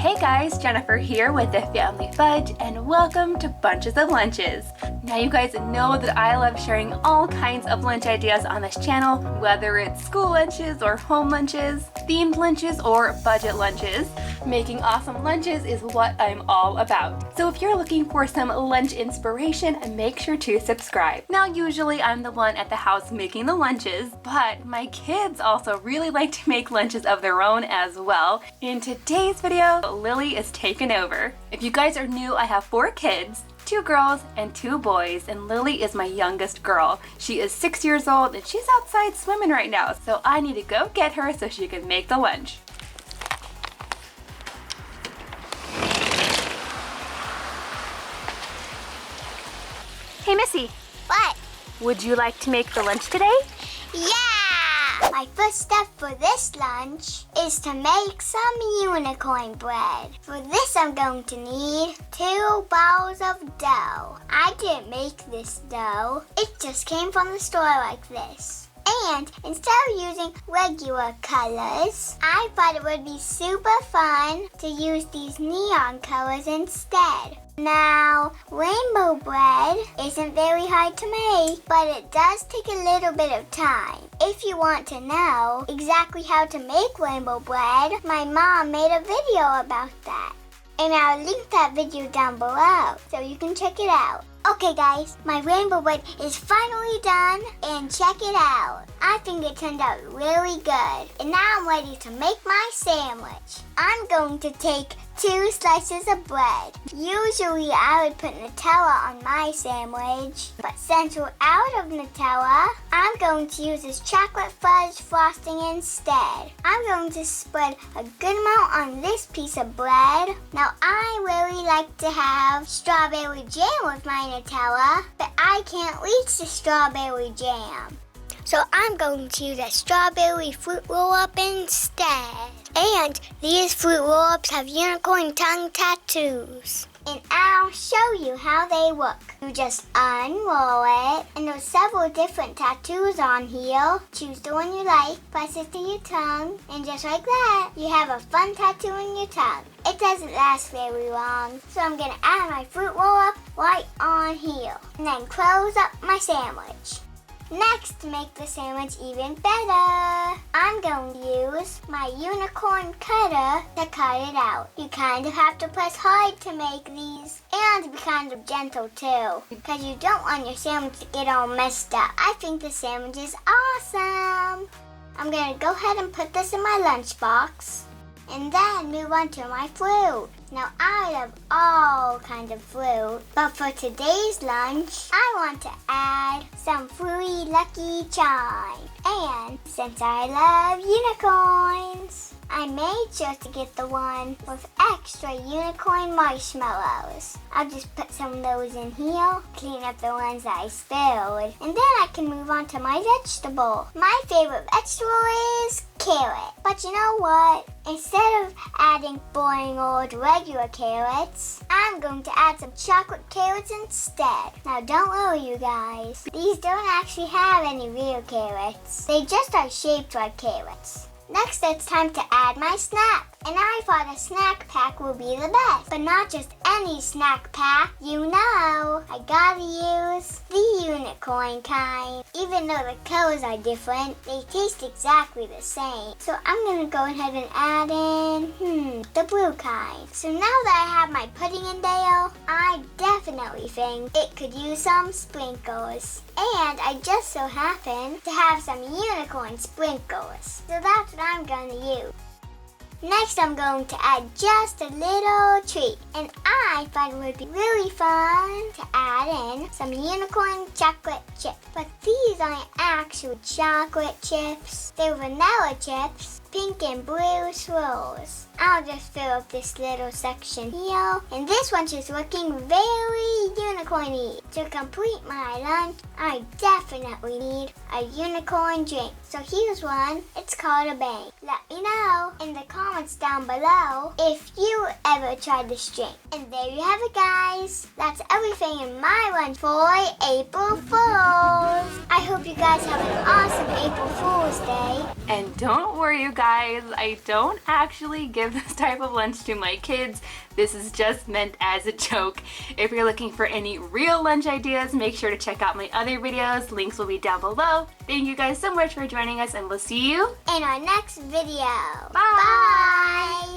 Hey guys, Jennifer here with the Family Fudge and welcome to Bunches of Lunches. Now you guys know that I love sharing all kinds of lunch ideas on this channel, whether it's school lunches or home lunches, themed lunches or budget lunches. Making awesome lunches is what I'm all about. So if you're looking for some lunch inspiration, make sure to subscribe. Now usually I'm the one at the house making the lunches, but my kids also really like to make lunches of their own as well. In today's video, Lily is taking over. If you guys are new, I have 4 kids. 2 girls and 2 boys, and Lily is my youngest girl. She is 6 years old and she's outside swimming right now, so I need to go get her so she can make the lunch. Hey Missy. What? Would you like to make the lunch today? Yeah! My first step for this lunch is to make some unicorn bread. For this I'm going to need 2 balls of dough. I didn't make this dough. It just came from the store like this. And instead of using regular colors, I thought it would be super fun to use these neon colors instead. Now, rainbow bread isn't very hard to make, but it does take a little bit of time. If you want to know exactly how to make rainbow bread, my mom made a video about that. And I'll link that video down below so you can check it out. Okay guys, my rainbow bread is finally done, and check it out. I think it turned out really good. And now I'm ready to make my sandwich. I'm going to take 2 slices of bread. Usually I would put Nutella on my sandwich, but since we're out of Nutella, I'm going to use this chocolate fudge frosting instead. I'm going to spread a good amount on this piece of bread. Now I really like to have strawberry jam with my Nutella, but I can't reach the strawberry jam. So I'm going to use a strawberry fruit roll-up instead. And these fruit roll-ups have unicorn tongue tattoos. And I'll show you how they look. You just unroll it, and there's several different tattoos on here. Choose the one you like, press it to your tongue, and just like that, you have a fun tattoo in your tongue. It doesn't last very long, so I'm gonna add my fruit roll-up right on here, and then close up my sandwich. Next, to make the sandwich even better, I'm going to use my unicorn cutter to cut it out. You kind of have to press hard to make these, and be kind of gentle too, because you don't want your sandwich to get all messed up. I think the sandwich is awesome. I'm going to go ahead and put this in my lunchbox, and then move on to my fruit. Now I love all kinds of fruit, but for today's lunch, I want to add some fruity Lucky Charms. And since I love unicorns, I made sure to get the one with extra unicorn marshmallows. I'll just put some of those in here, clean up the ones that I spilled, and then I can move on to my vegetable. My favorite vegetable is carrot. But you know what? Instead of adding boring old regular carrots, I'm going to add some chocolate carrots instead. Now don't worry you guys, these don't actually have any real carrots. They just are shaped like carrots. Next, it's time to add my snack. And I thought a snack pack would be the best. But not just any snack pack. You know, I gotta use the unicorn kind. Even though the colors are different, they taste exactly the same. So I'm gonna go ahead and add in, the blue kind. So now that I have my pudding in there, I definitely think it could use some sprinkles. And I just so happen to have some unicorn sprinkles. So that's what I'm gonna use. Next, I'm going to add just a little treat. And I thought it would be really fun to add in some unicorn chocolate chips. But these aren't actual chocolate chips. They're vanilla chips, pink and blue swirls. I'll just fill up this little section here. And this one's just looking very unicorny. To complete my lunch, I definitely need a unicorn drink. So here's one. It's called a bang. Let me know in the comments down below if you ever tried this drink. And there you have it, guys. That's everything in my lunch for April Fools. I hope you guys have an awesome April Fool's Day. And don't worry, you guys. guys, I don't actually give this type of lunch to my kids. This is just meant as a joke. If you're looking for any real lunch ideas, make sure to check out my other videos. Links will be down below. Thank you guys so much for joining us, and we'll see you in our next video. Bye. Bye.